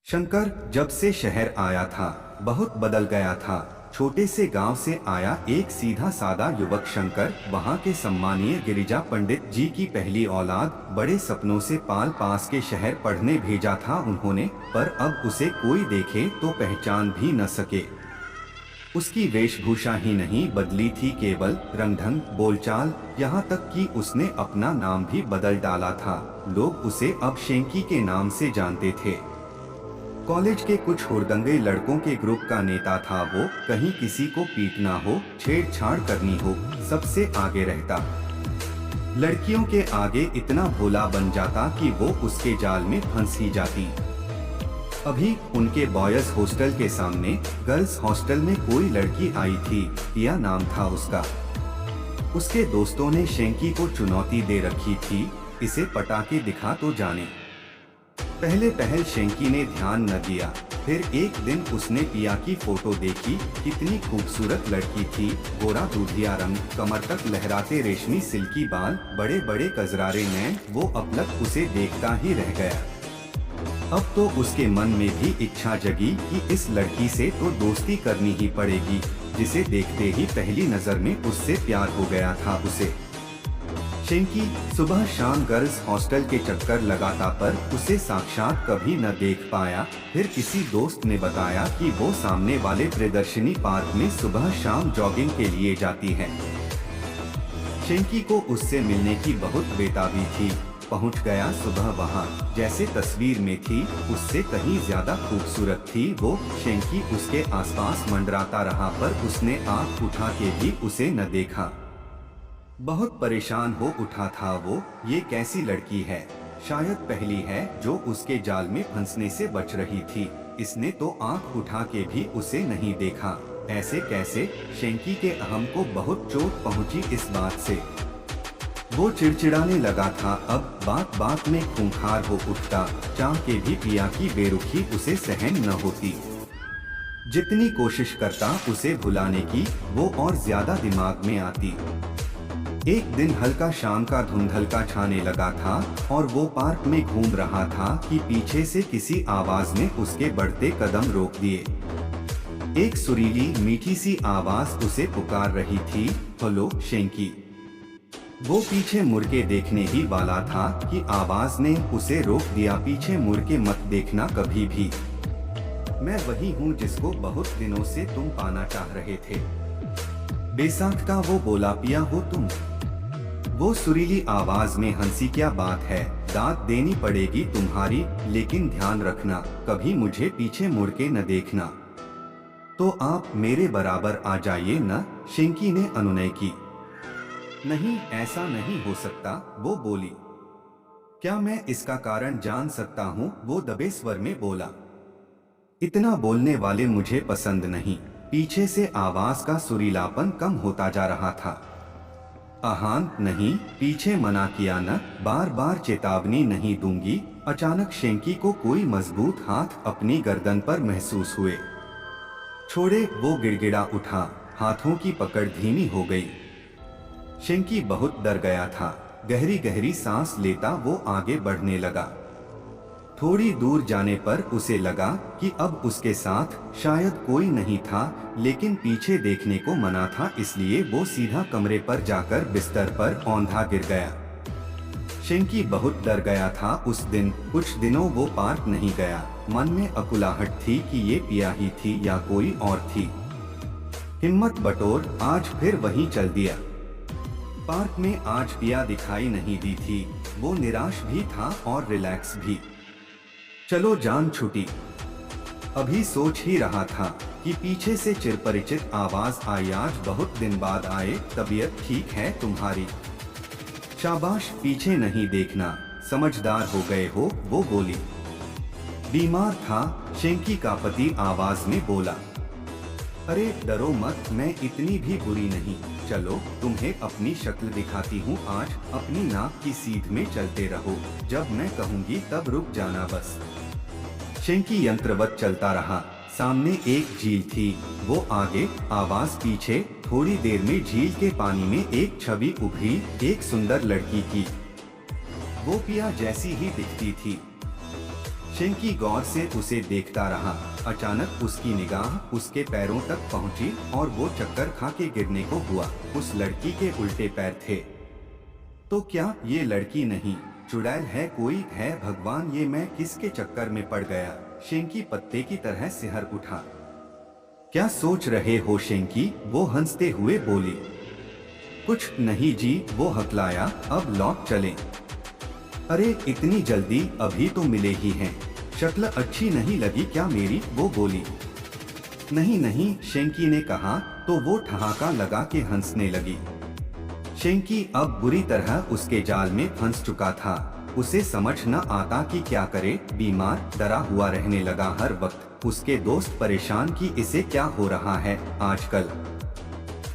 शंकर जब से शहर आया था बहुत बदल गया था। छोटे से गांव से आया एक सीधा सादा युवक शंकर वहां के सम्मानीय गिरिजा पंडित जी की पहली औलाद। बड़े सपनों से पाल पास के शहर पढ़ने भेजा था उन्होंने, पर अब उसे कोई देखे तो पहचान भी न सके। उसकी वेशभूषा ही नहीं बदली थी, केवल रंग-ढंग, बोलचाल, यहाँ तक कि उसने अपना नाम भी बदल डाला था। लोग उसे अब शेंकी के नाम से जानते थे। कॉलेज के कुछ हुड़दंगे लड़कों के ग्रुप का नेता था वो। कहीं किसी को पीटना हो, छेड़छाड़ करनी हो, सबसे आगे रहता। लड़कियों के आगे इतना भोला बन जाता कि वो उसके जाल में फंस ही जाती। अभी उनके बॉयज हॉस्टल के सामने गर्ल्स हॉस्टल में कोई लड़की आई थी, पिया नाम था उसका। उसके दोस्तों ने शेंकी को चुनौती दे रखी थी, इसे पटा के दिखा तो जाने। पहले पहल शेंकी ने ध्यान न दिया, फिर एक दिन उसने पिया की फोटो देखी। कितनी खूबसूरत लड़की थी, गोरा दूधिया रंग, कमर तक लहराते रेशमी सिल्की बाल, बड़े बड़े कजरारे नैन। वो अपलक उसे देखता ही रह गया। अब तो उसके मन में भी इच्छा जगी कि इस लड़की से तो दोस्ती करनी ही पड़ेगी, जिसे देखते ही पहली नजर में उससे प्यार हो गया था उसे। शेंकी सुबह शाम गर्ल्स हॉस्टल के चक्कर लगाता, पर उसे साक्षात कभी न देख पाया। फिर किसी दोस्त ने बताया कि वो सामने वाले प्रियदर्शिनी पार्क में सुबह शाम जॉगिंग के लिए जाती है। शेंकी को उससे मिलने की बहुत बेताबी थी। पहुंच गया सुबह वहां, जैसे तस्वीर में थी उससे कहीं ज्यादा खूबसूरत थी वो। शेंकी उसके आसपास मंडराता रहा, पर उसने आंख उठा के भी उसे न देखा। बहुत परेशान हो उठा था वो। ये कैसी लड़की है, शायद पहली है जो उसके जाल में फंसने से बच रही थी। इसने तो आंख उठा के भी उसे नहीं देखा। ऐसे कैसे? शेंकी के अहम को बहुत चोट पहुंची इस बात से। वो चिड़चिड़ाने लगा था। अब बात बात में खूंखार हो उठता, चाह के भी पिया की बेरुखी उसे सहन न होती। जितनी कोशिश करता उसे भुलाने की, वो और ज्यादा दिमाग में आती। एक दिन हल्का शाम का धुंधलका छाने लगा था और वो पार्क में घूम रहा था कि पीछे से किसी आवाज ने उसके बढ़ते कदम रोक दिए। एक सुरीली मीठी सी आवाज उसे पुकार रही थी, हेलो शेंकी। वो पीछे मुड़ के देखने ही वाला था कि आवाज ने उसे रोक दिया। पीछे मुड़ के मत देखना कभी भी, मैं वही हूँ जिसको बहुत दिनों से तुम पाना चाह रहे थे। बेसाख का वो बोला, पिया हो तुम? वो सुरीली आवाज में हंसी, क्या बात है, दाद देनी पड़ेगी तुम्हारी, लेकिन ध्यान रखना कभी मुझे पीछे मुड़ के न देखना। तो आप मेरे बराबर आ जाइए न, शेंकी ने अनुनय की। नहीं, ऐसा नहीं हो सकता, वो बोली। क्या मैं इसका कारण जान सकता हूँ? वो दबे स्वर में बोला। इतना बोलने वाले मुझे पसंद नहीं। पीछे से आवाज का सुरीलापन कम होता जा रहा था। आहान नहीं, पीछे मना किया न, बार बार चेतावनी नहीं दूंगी। अचानक शेंकी को कोई मजबूत हाथ अपनी गर्दन पर महसूस हुए। छोड़े, वो गिड़गिड़ा उठा। हाथों की पकड़ धीमी हो गई। शेंकी बहुत डर गया था। गहरी गहरी सांस लेता वो आगे बढ़ने लगा। थोड़ी दूर जाने पर उसे लगा कि अब उसके साथ शायद कोई नहीं था, लेकिन पीछे देखने को मना था, इसलिए वो सीधा कमरे पर जाकर बिस्तर पर औंधा गिर गया। शेंकी बहुत डर गया था उस दिन। कुछ दिनों वो पार्क नहीं गया। मन में अकुलाहट थी कि ये पिया ही थी या कोई और थी। हिम्मत बटोर आज फिर वहीं चल दिया। पार्क में आज पिया दिखाई नहीं दी थी। वो निराश भी था और रिलैक्स भी। चलो जान छुटी। अभी सोच ही रहा था कि पीछे से चिरपरिचित आवाज आई, आज बहुत दिन बाद आए, तबीयत ठीक है तुम्हारी? शाबाश, पीछे नहीं देखना, समझदार हो गए हो, वो बोली। बीमार था, शेंकी का पति आवाज में बोला। अरे डरो मत, मैं इतनी भी बुरी नहीं। चलो तुम्हें अपनी शक्ल दिखाती हूँ आज। अपनी नाक की सीध में चलते रहो, जब मैं कहूँगी तब रुक जाना बस। शेंकी यंत्रवत चलता रहा। सामने एक झील थी, वो आगे, आवाज पीछे। थोड़ी देर में झील के पानी में एक छवि उभरी, एक सुंदर लड़की की। वो पिया जैसी ही दिखती थी। शेंकी गौर से उसे देखता रहा। अचानक उसकी निगाह उसके पैरों तक पहुंची और वो चक्कर खा के गिरने को हुआ। उस लड़की के उल्टे पैर थे। तो क्या ये लड़की नहीं, चुड़ैल है कोई? है भगवान, ये मैं किसके चक्कर में पड़ गया? शेंकी पत्ते की तरह सिहर उठा। क्या सोच रहे हो शेंकी? वो हंसते हुए बोली। कुछ नहीं जी, वो हकलाया। अब लौट चलें। अरे इतनी जल्दी? अभी तो मिले ही हैं। शक्ल अच्छी नहीं लगी क्या मेरी? वो बोली। नहीं नहीं, शेंकी ने कहा तो वो ठहाका लगा के हंसने लगी। शेंकी अब बुरी तरह उसके जाल में फंस चुका था। उसे समझ न आता कि क्या करे। बीमार, डरा हुआ रहने लगा हर वक्त। उसके दोस्त परेशान कि इसे क्या हो रहा है आजकल।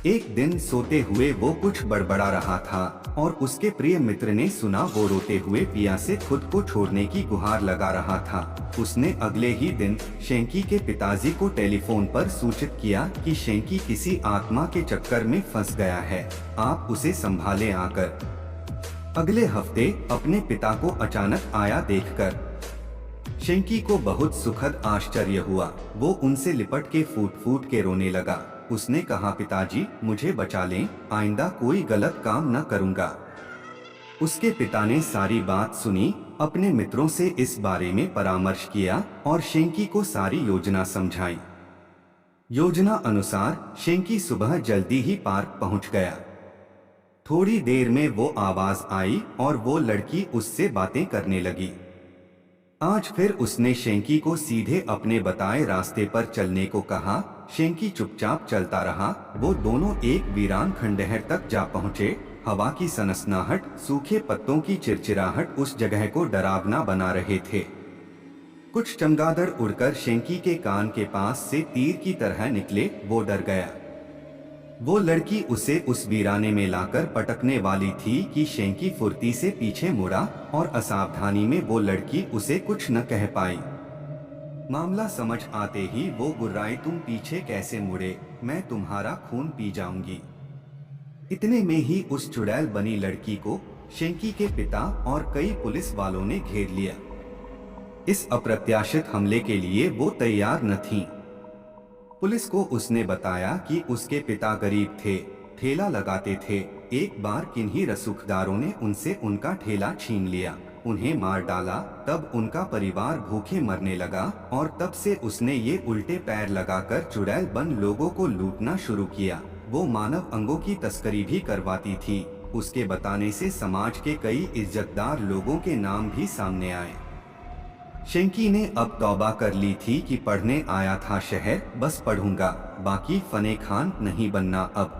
एक दिन सोते हुए वो कुछ बड़बड़ा रहा था और उसके प्रिय मित्र ने सुना। वो रोते हुए पिया से खुद को छोड़ने की गुहार लगा रहा था। उसने अगले ही दिन शेंकी के पिताजी को टेलीफोन पर सूचित किया कि शेंकी किसी आत्मा के चक्कर में फंस गया है, आप उसे संभालें आकर। अगले हफ्ते अपने पिता को अचानक आया देखकर शेंकी को बहुत सुखद आश्चर्य हुआ। वो उनसे लिपट के फूट फूट के रोने लगा। उसने कहा, पिताजी मुझे बचा लें, आइंदा कोई गलत काम न करूंगा। उसके पिता ने सारी बात सुनी, अपने मित्रों से इस बारे में परामर्श किया और शेंकी को सारी योजना समझाई। योजना अनुसार शेंकी सुबह जल्दी ही पार्क पहुंच गया। थोड़ी देर में वो आवाज आई और वो लड़की उससे बातें करने लगी। आज फिर उसने शेंकी को सीधे अपने बताए रास्ते पर चलने को कहा। शेंकी चुपचाप चलता रहा। वो दोनों एक वीरान खंडहर तक जा पहुँचे। हवा की सनसनाहट, सूखे पत्तों की चिरचिराहट उस जगह को डरावना बना रहे थे। कुछ चमगादड़ उड़कर शेंकी के कान के पास से तीर की तरह निकले। वो डर गया। वो लड़की उसे उस वीराने में लाकर पटकने वाली थी कि शेंकी फुर्ती से पीछे मुड़ा और असावधानी में वो लड़की उसे कुछ न कह पाई। मामला समझ आते ही वो गुर्राई, तुम पीछे कैसे मुड़े? मैं तुम्हारा खून पी जाऊंगी। इतने में ही उस चुड़ैल बनी लड़की को शेंकी के पिता और कई पुलिस वालों ने घेर लिया। इस अप्रत्याशित हमले के लिए वो तैयार न थी। पुलिस को उसने बताया कि उसके पिता गरीब थे, ठेला लगाते थे। एक बार किन्हीं रसूखदारों ने उनसे उनका ठेला छीन लिया, उन्हें मार डाला। तब उनका परिवार भूखे मरने लगा और तब से उसने ये उल्टे पैर लगाकर चुड़ैल बन लोगों को लूटना शुरू किया। वो मानव अंगों की तस्करी भी करवाती थी। उसके बताने से समाज के कई इज्जतदार लोगों के नाम भी सामने आए। शेंकी ने अब तौबा कर ली थी कि पढ़ने आया था शहर, बस पढ़ूंगा, बाकी फने खान नहीं बनना अब।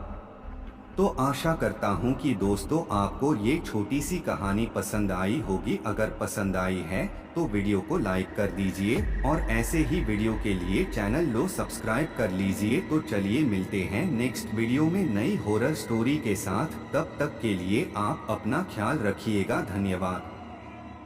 तो आशा करता हूं कि दोस्तों आपको ये छोटी सी कहानी पसंद आई होगी। अगर पसंद आई है तो वीडियो को लाइक कर दीजिए और ऐसे ही वीडियो के लिए चैनल को सब्सक्राइब कर लीजिए। तो चलिए मिलते हैं नेक्स्ट वीडियो में नई हॉरर स्टोरी के साथ। तब तक के लिए आप अपना ख्याल रखिएगा। धन्यवाद।